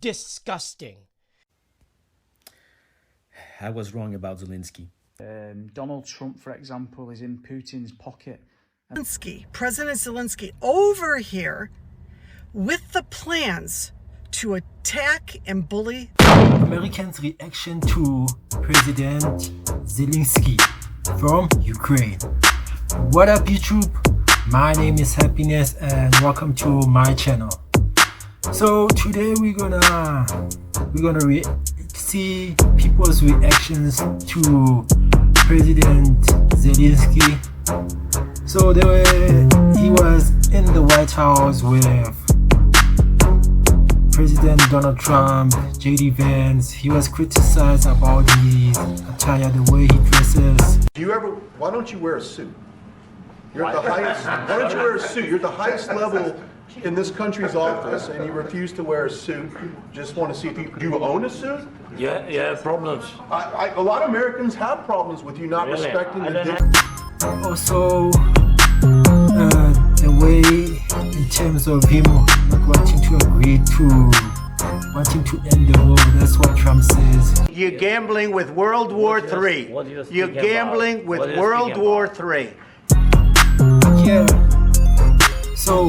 disgusting. I was wrong about Zelenskyy. Donald Trump, for example, is in Putin's pocket. President Zelenskyy over here with the plans to attack and bully. Americans' reaction to President Zelenskyy from Ukraine. What up, YouTube? My name is Happiness and welcome to my channel. So today we're gonna see people's reactions to President Zelenskyy. So he was in the White House with President Donald Trump, JD Vance. He was criticized about his attire, the way he dresses. Why don't you wear a suit? You're at the highest, why don't you wear a suit? You're at the highest level in this country's office and you refuse to wear a suit. Just want to see if do you own a suit? Yeah, problems. A lot of Americans have problems with you not respecting the Also, the way in terms of him not wanting to agree to wanting to end the war, that's what Trump says. You're gambling with World War III. You're gambling with World War III. Yeah. So,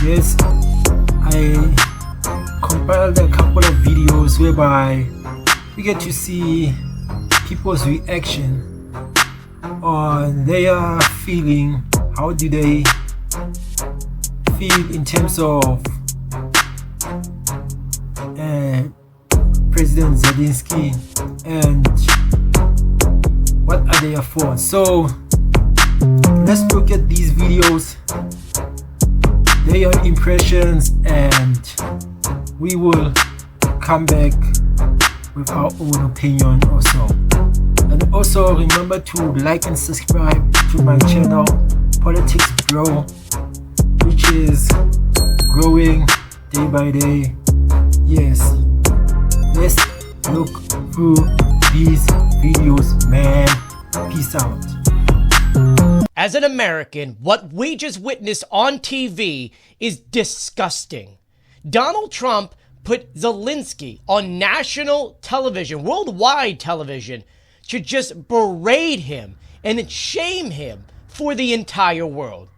yes, I compiled a couple of videos whereby we get to see people's reaction on their feeling. How do they feel in terms of President Zelenskyy and what are their thoughts? So let's look at these videos, their impressions, and we will come back with our own opinion also. And also remember to like and subscribe to my channel Politics Bro, which is growing day by day. Yes, let's look through these videos, man. Peace out. As an American, what we just witnessed on TV is disgusting. Donald Trump put Zelenskyy on national television, worldwide television, to just berate him and shame him for the entire world.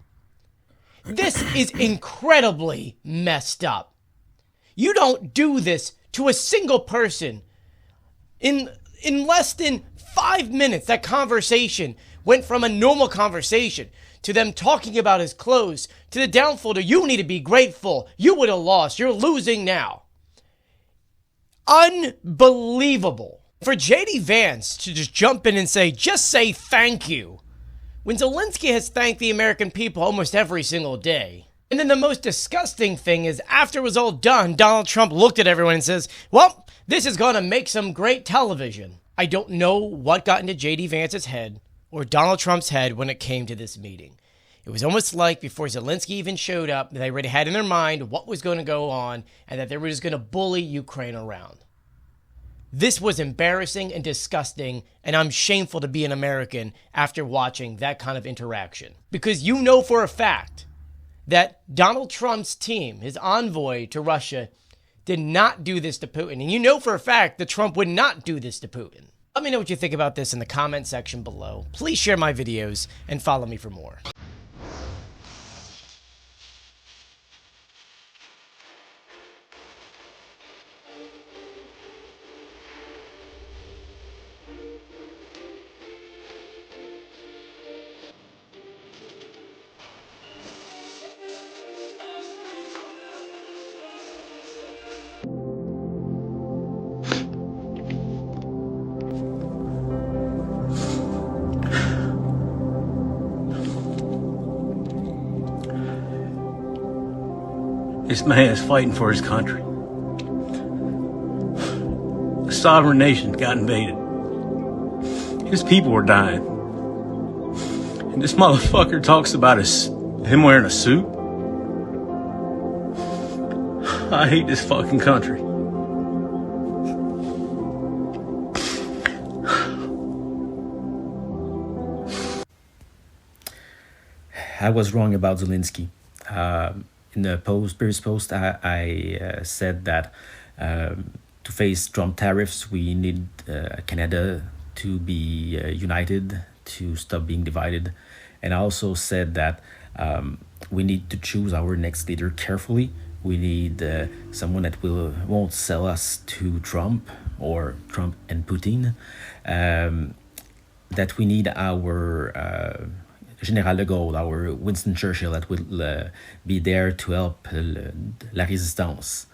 This is incredibly messed up. You don't do this to a single person. In less than 5 minutes, that conversation went from a normal conversation to them talking about his clothes to the downfall to you need to be grateful. You would have lost. You're losing now. Unbelievable. For JD Vance to just jump in and say thank you, when Zelenskyy has thanked the American people almost every single day. And then the most disgusting thing is after it was all done, Donald Trump looked at everyone and says, well, this is going to make some great television. I don't know what got into JD Vance's head or Donald Trump's head when it came to this meeting. It was almost like before Zelenskyy even showed up, they already had in their mind what was going to go on and that they were just going to bully Ukraine around. This was embarrassing and disgusting, and I'm shameful to be an American after watching that kind of interaction. Because you know for a fact that Donald Trump's team, his envoy to Russia, did not do this to Putin. And you know for a fact that Trump would not do this to Putin. Let me know what you think about this in the comment section below. Please share my videos and follow me for more. This man is fighting for his country. A sovereign nation got invaded. His people were dying. And this motherfucker talks about him wearing a suit. I hate this fucking country. I was wrong about Zelenskyy. in the previous post, I said that to face Trump tariffs, we need Canada to be united, to stop being divided. And I also said that we need to choose our next leader carefully. We need someone that won't sell us to Trump or Trump and Putin. That we need our Général de Gaulle, our Winston Churchill, that will be there to help la résistance.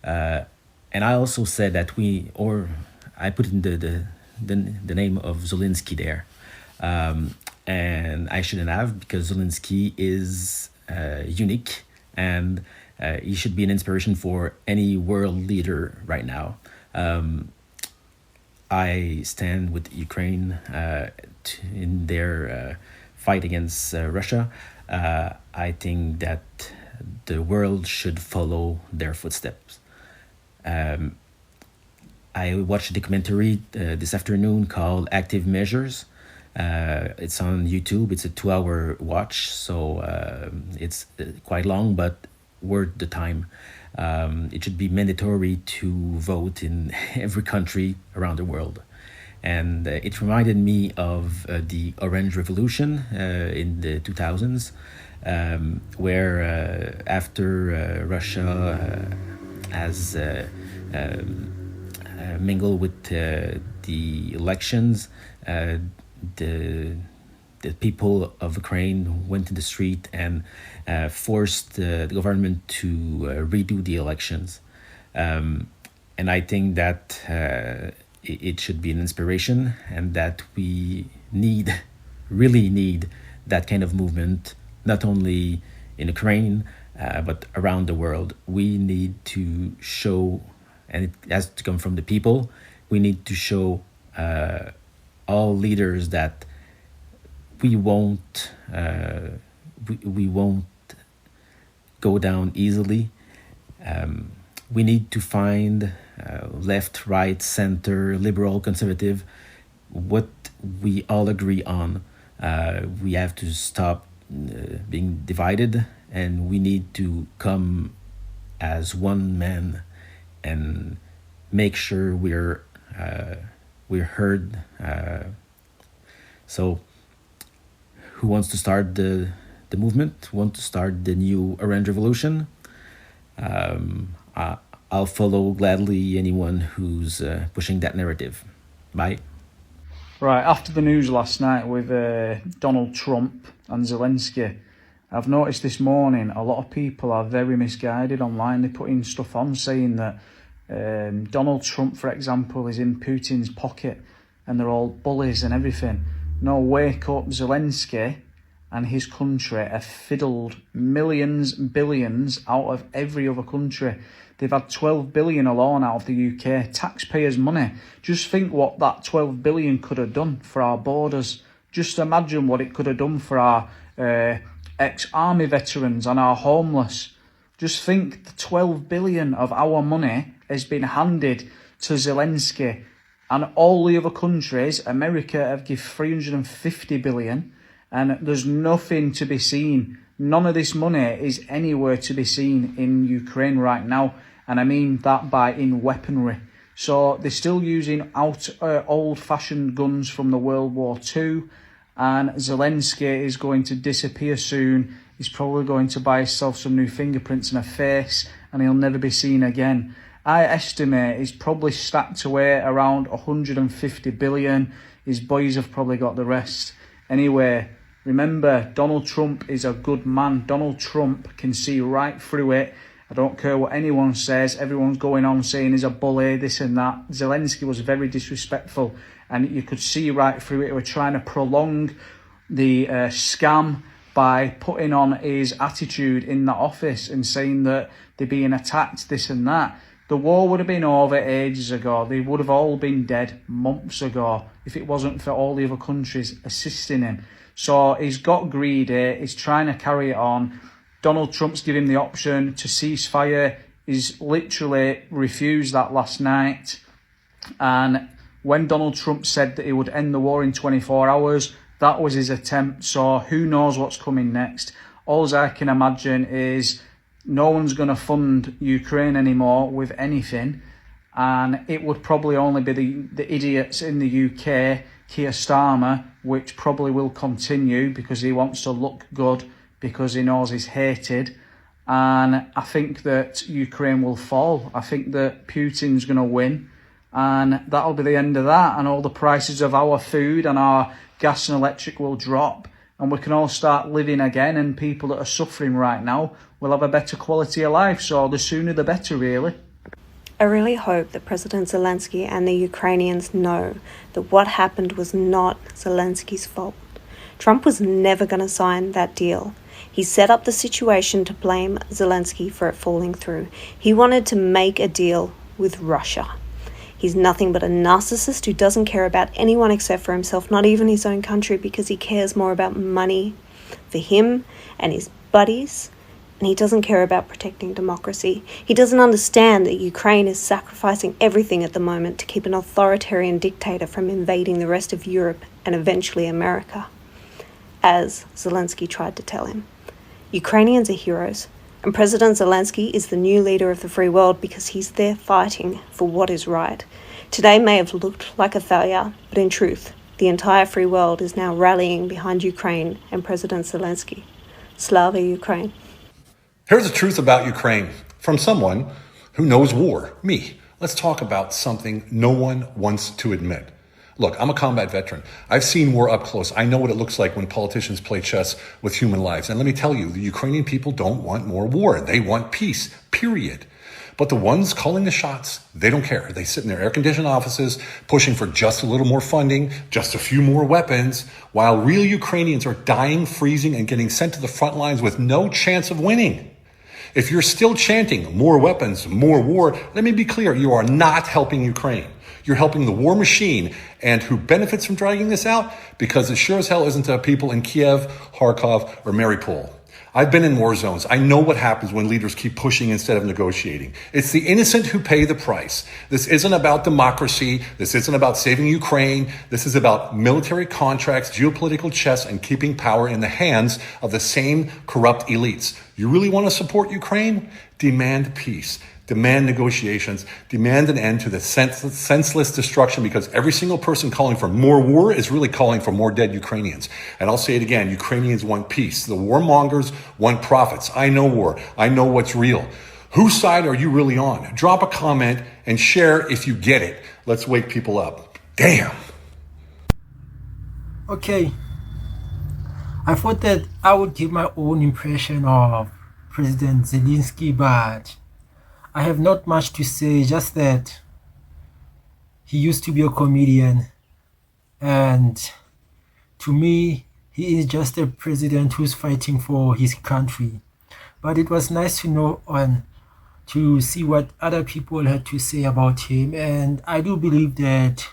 And I also said that I put in the name of Zelenskyy there. And I shouldn't have, because Zelenskyy is unique, and he should be an inspiration for any world leader right now. I stand with Ukraine in their fight against Russia. I think that the world should follow their footsteps. I watched a documentary this afternoon called Active Measures. It's on YouTube. It's a 2-hour watch, so it's quite long, but worth the time. It should be mandatory to vote in every country around the world. And it reminded me of the Orange Revolution in the 2000s, where after Russia has mingled with the elections, the people of Ukraine went to the street and forced the government to redo the elections. And I think that it should be an inspiration, and that we really need that kind of movement, not only in Ukraine, but around the world. We need to show, and it has to come from the people, we need to show all leaders that we won't go down easily. We need to find left, right, center, liberal, conservative, what we all agree on. We have to stop being divided, and we need to come as one man and make sure we're heard. So who wants to start the movement? Who wants to start the new Orange Revolution? I'll follow gladly anyone who's pushing that narrative. Bye. Right, after the news last night with Donald Trump and Zelenskyy, I've noticed this morning a lot of people are very misguided online. They put in stuff on saying that Donald Trump, for example, is in Putin's pocket and they're all bullies and everything. No, wake up. Zelenskyy and his country have fiddled millions, billions out of every other country. They've had 12 billion alone out of the UK, taxpayers' money. Just think what that 12 billion could have done for our borders. Just imagine what it could have done for our ex-army veterans and our homeless. Just think the 12 billion of our money has been handed to Zelenskyy, and all the other countries, America have given 350 billion, and there's nothing to be seen. None of this money is anywhere to be seen in Ukraine right now, and I mean that by in weaponry. So they're still using old-fashioned guns from the World War II, and Zelenskyy is going to disappear soon. He's probably going to buy himself some new fingerprints and a face, and he'll never be seen again. I estimate he's probably stacked away around 150 billion. His boys have probably got the rest. Anyway, remember, Donald Trump is a good man. Donald Trump can see right through it. I don't care what anyone says. Everyone's going on saying he's a bully, this and that. Zelenskyy was very disrespectful, and you could see right through it. They were trying to prolong the scam by putting on his attitude in the office and saying that they're being attacked, this and that. The war would have been over ages ago. They would have all been dead months ago if it wasn't for all the other countries assisting him. So he's got greedy. He's trying to carry it on. Donald Trump's given him the option to cease fire. He's literally refused that last night. And when Donald Trump said that he would end the war in 24 hours, that was his attempt. So who knows what's coming next? All I can imagine is no one's going to fund Ukraine anymore with anything, and it would probably only be the idiots in the UK, Keir Starmer, which probably will continue because he wants to look good because he knows he's hated. And I think that Ukraine will fall. I think that Putin's going to win, and that'll be the end of that, and all the prices of our food and our gas and electric will drop, and we can all start living again, and people that are suffering right now will have a better quality of life. So the sooner the better, really. I really hope that President Zelenskyy and the Ukrainians know that what happened was not Zelensky's fault. Trump was never going to sign that deal. He set up the situation to blame Zelenskyy for it falling through. He wanted to make a deal with Russia. He's nothing but a narcissist who doesn't care about anyone except for himself, not even his own country, because he cares more about money for him and his buddies, and he doesn't care about protecting democracy. He doesn't understand that Ukraine is sacrificing everything at the moment to keep an authoritarian dictator from invading the rest of Europe and eventually America, as Zelenskyy tried to tell him. Ukrainians are heroes, and President Zelenskyy is the new leader of the free world because he's there fighting for what is right. Today may have looked like a failure, but in truth, the entire free world is now rallying behind Ukraine and President Zelenskyy. Slava Ukraine. Here's the truth about Ukraine from someone who knows war, me. Let's talk about something no one wants to admit. Look, I'm a combat veteran. I've seen war up close. I know what it looks like when politicians play chess with human lives. And let me tell you, the Ukrainian people don't want more war. They want peace, period. But the ones calling the shots, they don't care. They sit in their air-conditioned offices, pushing for just a little more funding, just a few more weapons, while real Ukrainians are dying, freezing, and getting sent to the front lines with no chance of winning. If you're still chanting more weapons, more war, let me be clear, you are not helping Ukraine. You're helping the war machine. And who benefits from dragging this out? Because it sure as hell isn't the people in Kyiv, Kharkov, or Mariupol. I've been in war zones. I know what happens when leaders keep pushing instead of negotiating. It's the innocent who pay the price. This isn't about democracy. This isn't about saving Ukraine. This is about military contracts, geopolitical chess, and keeping power in the hands of the same corrupt elites. You really want to support Ukraine? Demand peace. Demand negotiations, demand an end to the senseless destruction, because every single person calling for more war is really calling for more dead Ukrainians. And I'll say it again, Ukrainians want peace. The warmongers want profits. I know war. I know what's real. Whose side are you really on? Drop a comment and share if you get it. Let's wake people up. Damn. Okay. I thought that I would give my own impression of President Zelenskyy, but I have not much to say, just that he used to be a comedian, and to me, he is just a president who's fighting for his country. But it was nice to know and to see what other people had to say about him, and I do believe that,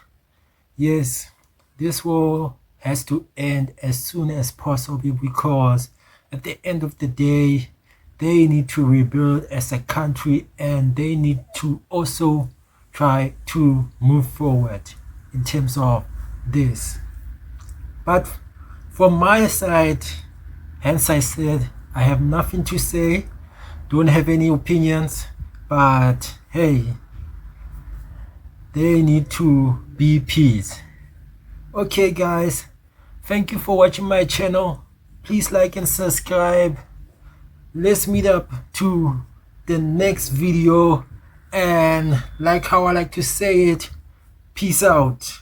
yes, this war has to end as soon as possible, because at the end of the day, they need to rebuild as a country, and they need to also try to move forward in terms of this. But from my side, hence I said I have nothing to say, don't have any opinions, but hey, they need to be peace. Okay guys, thank you for watching my channel. Please like and subscribe. Let's meet up to the next video, and like how I like to say it, peace out.